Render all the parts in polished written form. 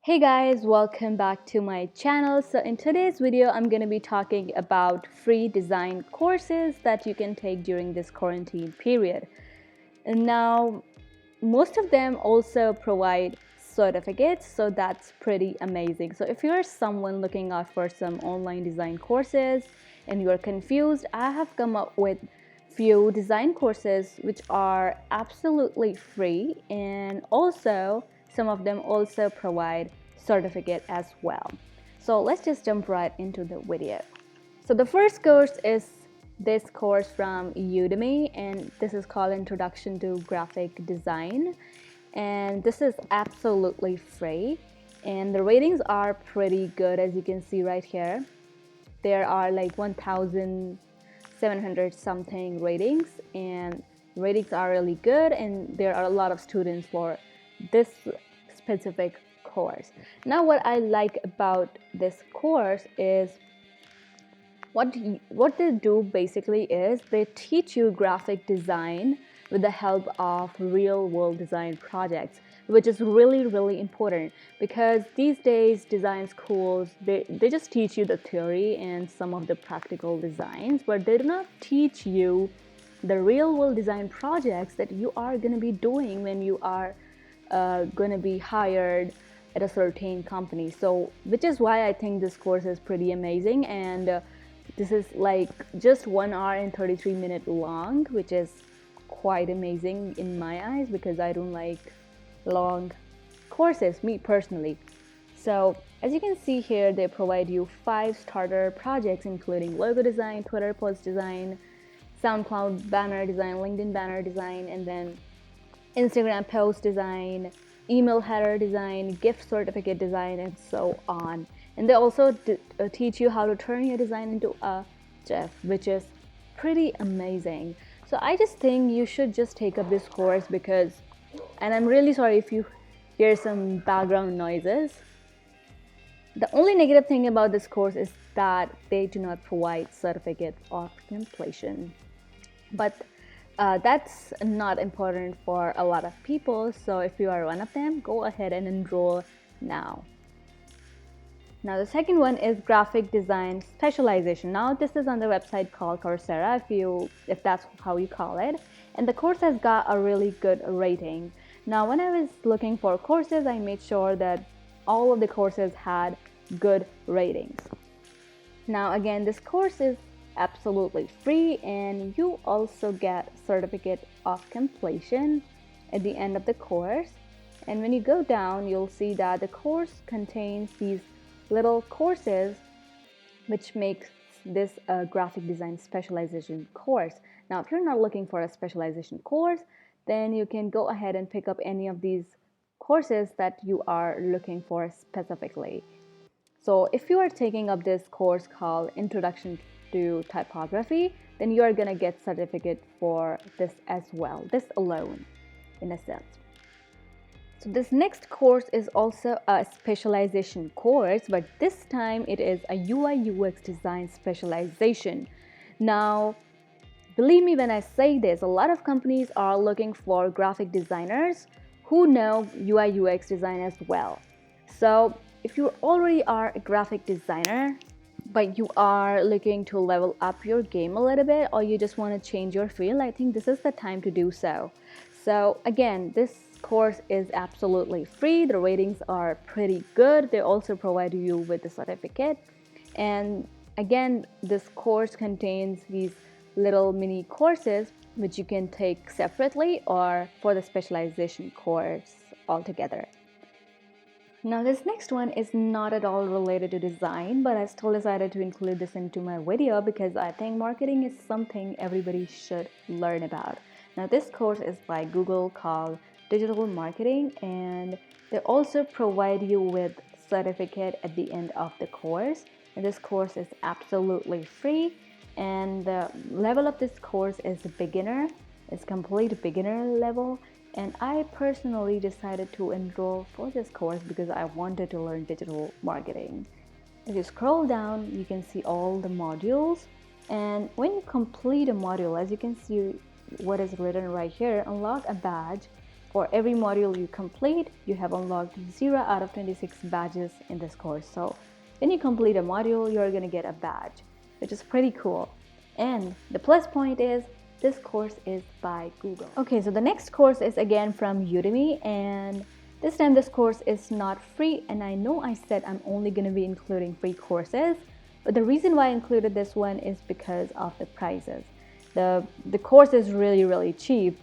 Hey guys, welcome back to my channel. So in today's video, I'm going to be talking about free design courses that you can take during this quarantine period. And now, most of them also provide certificates, so that's pretty amazing. So if you're someone looking out for some online design courses and you're confused, I have come up with few design courses which are absolutely free, and also some of them also provide certificate as well. So let's just jump right into the video. So the first course is this course from Udemy, and this is called Introduction to Graphic Design, and this is absolutely free, and the ratings are pretty good. As you can see right here, there are like 1,700 something ratings, and ratings are really good, and there are a lot of students for this specific course. Now what I like about this course is what they do basically is they teach you graphic design with the help of real world design projects, which is really important, because these days design schools, they just teach you the theory and some of the practical designs, but they do not teach you the real world design projects that you are going to be doing when you are going to be hired at a certain company. So which is why I think this course is pretty amazing, and this is like just 1 hour and 33 minutes long, which is quite amazing in my eyes because I don't like long courses, me personally. So as you can see here, they provide you 5 starter projects including logo design, Twitter post design, SoundCloud banner design, LinkedIn banner design, and then Instagram post design, email header design, gift certificate design, and so on. And they also teach you how to turn your design into a GIF, which is pretty amazing. So I just think you should just take up this course because, and I'm really sorry if you hear some background noises. The only negative thing about this course is that they do not provide certificate of completion. But that's not important for a lot of people. So if you are one of them, go ahead and enroll now. Now the second one is graphic design specialization. Now this is on the website called Coursera, if that's how you call it, and the course has got a really good rating. Now when I was looking for courses, I made sure that all of the courses had good ratings. Now again, this course is absolutely free, and you also get certificate of completion at the end of the course. And when you go down, you'll see that the course contains these little courses which makes this a graphic design specialization course. Now if you're not looking for a specialization course, then you can go ahead and pick up any of these courses that you are looking for specifically. So if you are taking up this course called Introduction to Typography, then you are going to get certificate for this as well, this alone in a sense. So this next course is also a specialization course, but this time it is a UI UX Design Specialization. Now, believe me when I say this, a lot of companies are looking for graphic designers who know UI UX design as well. So if you already are a graphic designer, but you are looking to level up your game a little bit, or you just want to change your field, I think this is the time to do so. So again, this course is absolutely free. The ratings are pretty good. They also provide you with the certificate. And again, this course contains these little mini courses which you can take separately or for the specialization course altogether. Now this next one is not at all related to design, but I still decided to include this into my video because I think marketing is something everybody should learn about. Now this course is by Google called Digital Marketing, and they also provide you with certificate at the end of the course. And this course is absolutely free, and the level of this course is beginner. It's complete beginner level. And I personally decided to enroll for this course because I wanted to learn digital marketing. If you scroll down, you can see all the modules. And when you complete a module, as you can see what is written right here, unlock a badge for every module you complete, you have unlocked 0 out of 26 badges in this course. So when you complete a module, you're going to get a badge, which is pretty cool. And the plus point is this course is by Google. Okay, so the next course is again from Udemy, and this time this course is not free. And I know I said I'm only going to be including free courses, but the reason why I included this one is because of the prices. The course is really cheap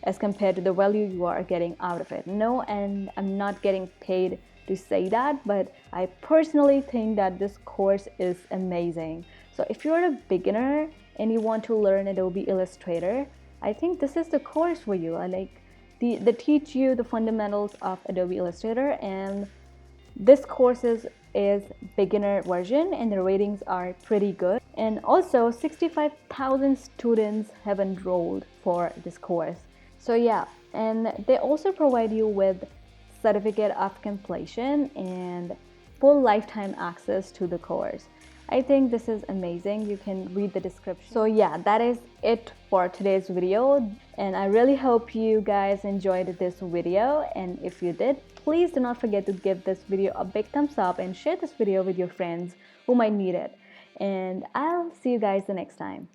as compared to the value you are getting out of it. No, and I'm not getting paid to say that, but I personally think that this course is amazing. So if you're a beginner and you want to learn Adobe Illustrator, I think this is the course for you. They teach you the fundamentals of Adobe Illustrator, and this course is beginner version and the ratings are pretty good. And also 65,000 students have enrolled for this course. So yeah, and they also provide you with certificate of completion and full lifetime access to the course. I think this is amazing. You can read the description. So yeah, that is it for today's video, and I really hope you guys enjoyed this video. And if you did, please do not forget to give this video a big thumbs up and share this video with your friends who might need it. And I'll see you guys the next time.